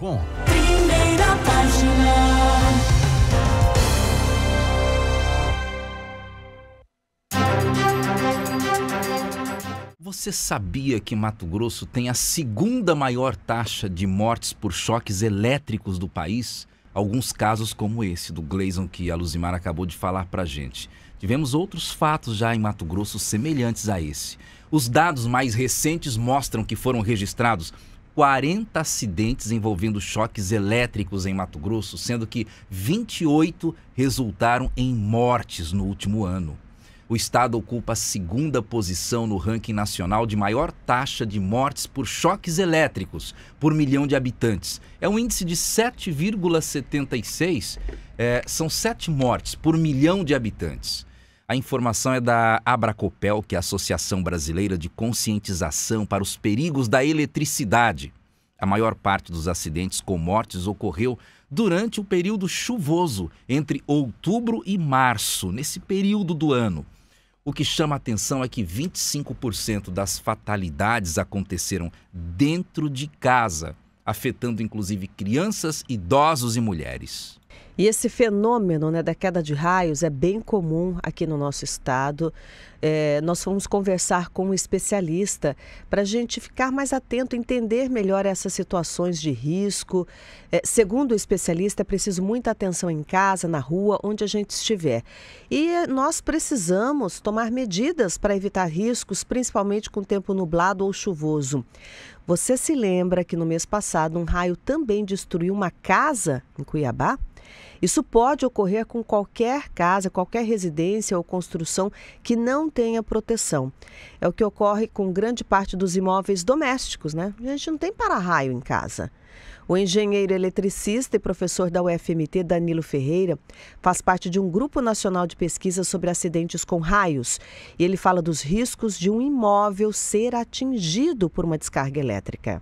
Com Primeira página. Você sabia que Mato Grosso tem a segunda maior taxa de mortes por choques elétricos do país? Alguns casos como esse do Gleison que a Luzimar acabou de falar pra gente. Tivemos outros fatos já em Mato Grosso semelhantes a esse. Os dados mais recentes mostram que foram registrados 40 acidentes envolvendo choques elétricos em Mato Grosso, sendo que 28 resultaram em mortes no último ano. O estado ocupa a segunda posição no ranking nacional de maior taxa de mortes por choques elétricos por milhão de habitantes. É um índice de 7,76, são 7 mortes por milhão de habitantes. A informação é da Abracopel, que é a Associação Brasileira de Conscientização para os Perigos da Eletricidade. A maior parte dos acidentes com mortes ocorreu durante o período chuvoso, entre outubro e março, nesse período do ano. O que chama a atenção é que 25% das fatalidades aconteceram dentro de casa, afetando inclusive crianças, idosos e mulheres. E esse fenômeno, da queda de raios é bem comum aqui no nosso estado. Nós fomos conversar com um especialista para a gente ficar mais atento, entender melhor essas situações de risco. Segundo o especialista, é preciso muita atenção em casa, na rua, onde a gente estiver. E nós precisamos tomar medidas para evitar riscos, principalmente com tempo nublado ou chuvoso. Você se lembra que no mês passado um raio também destruiu uma casa em Cuiabá? Isso pode ocorrer com qualquer casa, qualquer residência ou construção que não tenha proteção. É o que ocorre com grande parte dos imóveis domésticos, A gente não tem para-raio em casa. O engenheiro eletricista e professor da UFMT, Danilo Ferreira, faz parte de um grupo nacional de pesquisa sobre acidentes com raios. E ele fala dos riscos de um imóvel ser atingido por uma descarga elétrica.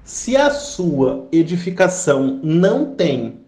Se a sua edificação não tem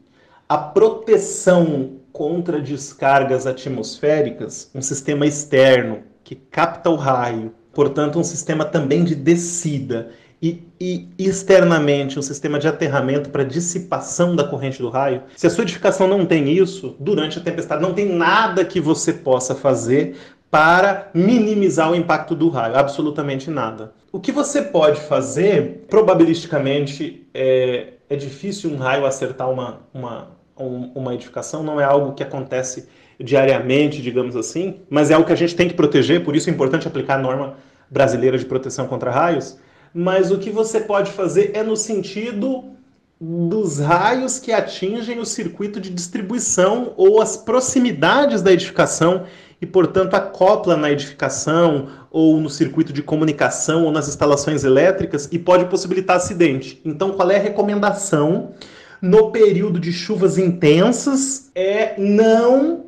a proteção contra descargas atmosféricas, um sistema externo que capta o raio, portanto um sistema também de descida e externamente um sistema de aterramento para dissipação da corrente do raio, se a sua edificação não tem isso, durante a tempestade não tem nada que você possa fazer para minimizar o impacto do raio, absolutamente nada. O que você pode fazer, probabilisticamente, é difícil um raio acertar uma edificação, não é algo que acontece diariamente, digamos assim, mas é algo que a gente tem que proteger, por isso é importante aplicar a norma brasileira de proteção contra raios. Mas o que você pode fazer é no sentido dos raios que atingem o circuito de distribuição ou as proximidades da edificação e, portanto, acopla na edificação ou no circuito de comunicação ou nas instalações elétricas e pode possibilitar acidente. Então, qual é a recomendação no período de chuvas intensas? É não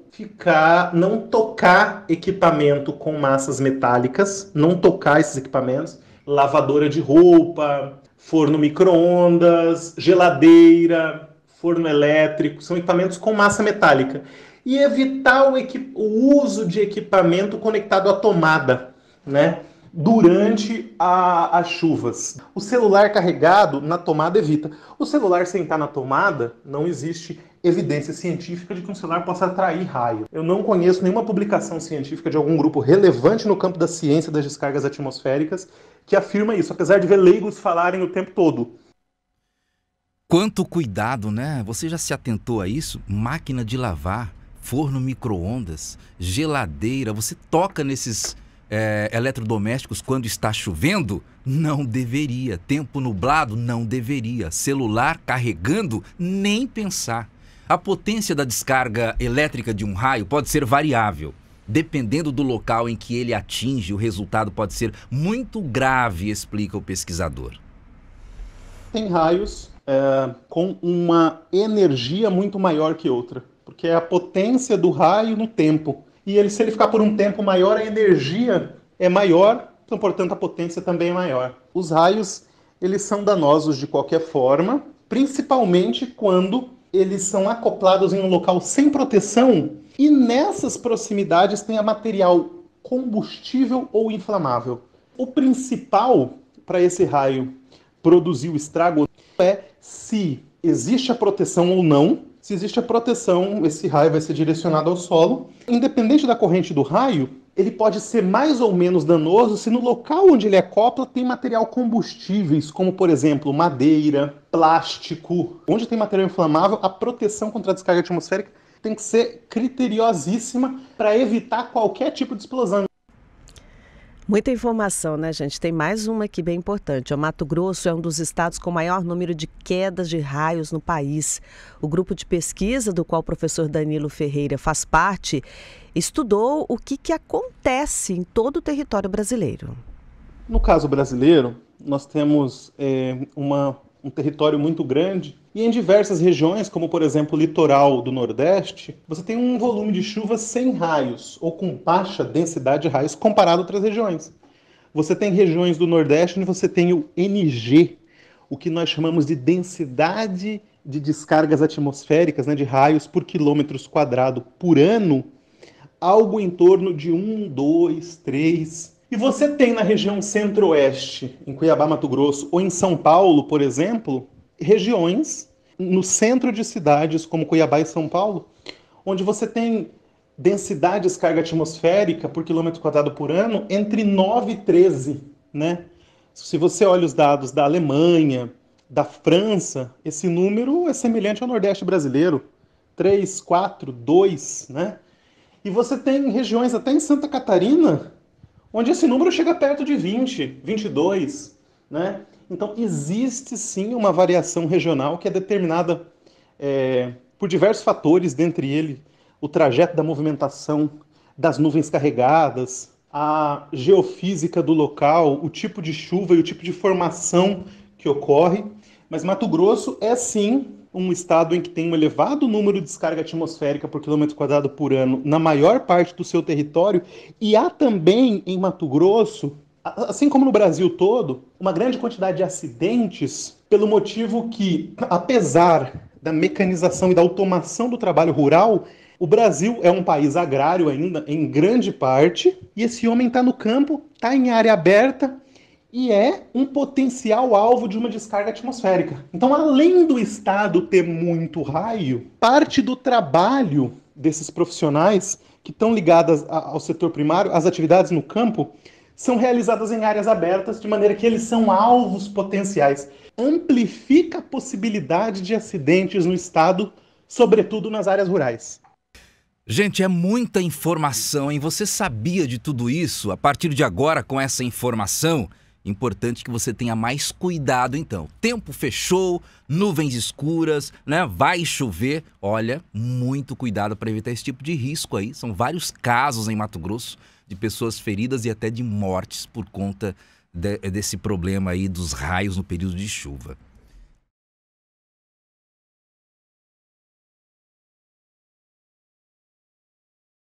tocar equipamento com massas metálicas, não tocar esses equipamentos, lavadora de roupa, forno micro-ondas, geladeira, forno elétrico, são equipamentos com massa metálica. E evitar o uso de equipamento conectado à tomada, durante as chuvas. O celular carregado na tomada evita. O celular sem estar na tomada, não existe evidência científica de que um celular possa atrair raio. Eu não conheço nenhuma publicação científica de algum grupo relevante no campo da ciência das descargas atmosféricas que afirma isso, apesar de ver leigos falarem o tempo todo. Quanto cuidado, Você já se atentou a isso? Máquina de lavar, forno micro-ondas, geladeira, você toca nesses eletrodomésticos quando está chovendo? Não deveria. Tempo nublado? Não deveria. Celular carregando? Nem pensar. A potência da descarga elétrica de um raio pode ser variável. Dependendo do local em que ele atinge, o resultado pode ser muito grave, explica o pesquisador. Tem raios com uma energia muito maior que outra, porque é a potência do raio no tempo. E se ele ficar por um tempo maior, a energia é maior, então, portanto, a potência também é maior. Os raios, eles são danosos de qualquer forma, principalmente quando eles são acoplados em um local sem proteção e nessas proximidades tem material combustível ou inflamável. O principal para esse raio produzir o estrago é se existe a proteção ou não. Se existe a proteção, esse raio vai ser direcionado ao solo. Independente da corrente do raio, ele pode ser mais ou menos danoso se no local onde ele acopla tem material combustíveis, como, por exemplo, madeira, plástico. Onde tem material inflamável, a proteção contra a descarga atmosférica tem que ser criteriosíssima para evitar qualquer tipo de explosão. Muita informação, né, gente? Tem mais uma aqui bem importante. O Mato Grosso é um dos estados com maior número de quedas de raios no país. O grupo de pesquisa, do qual o professor Danilo Ferreira faz parte, estudou o que acontece em todo o território brasileiro. No caso brasileiro, nós temos um território muito grande e em diversas regiões, como por exemplo o litoral do Nordeste, você tem um volume de chuva sem raios ou com baixa densidade de raios comparado a outras regiões. Você tem regiões do Nordeste onde você tem o NG, o que nós chamamos de densidade de descargas atmosféricas, né, de raios por quilômetros quadrado por ano, algo em torno de 1, 2, 3. E você tem na região centro-oeste, em Cuiabá, Mato Grosso, ou em São Paulo, por exemplo, regiões no centro de cidades como Cuiabá e São Paulo, onde você tem densidade de descarga atmosférica por quilômetro quadrado por ano entre 9 e 13, né? Se você olha os dados da Alemanha, da França, esse número é semelhante ao Nordeste brasileiro, 3, 4, 2, né? E você tem regiões até em Santa Catarina, onde esse número chega perto de 20, 22, né? Então, existe sim uma variação regional que é determinada por diversos fatores, dentre eles o trajeto da movimentação das nuvens carregadas, a geofísica do local, o tipo de chuva e o tipo de formação que ocorre. Mas Mato Grosso é sim um estado em que tem um elevado número de descarga atmosférica por quilômetro quadrado por ano na maior parte do seu território, e há também em Mato Grosso, assim como no Brasil todo, uma grande quantidade de acidentes pelo motivo que, apesar da mecanização e da automação do trabalho rural, o Brasil é um país agrário ainda, em grande parte, e esse homem está no campo, está em área aberta, e é um potencial alvo de uma descarga atmosférica. Então, além do Estado ter muito raio, parte do trabalho desses profissionais que estão ligadas ao setor primário, às atividades no campo, são realizadas em áreas abertas, de maneira que eles são alvos potenciais. Amplifica a possibilidade de acidentes no Estado, sobretudo nas áreas rurais. Gente, é muita informação, hein? Você sabia de tudo isso? A partir de agora, com essa informação, importante que você tenha mais cuidado, então. Tempo fechou, nuvens escuras, né? Vai chover. Olha, muito cuidado para evitar esse tipo de risco aí. São vários casos em Mato Grosso de pessoas feridas e até de mortes por conta desse problema aí dos raios no período de chuva.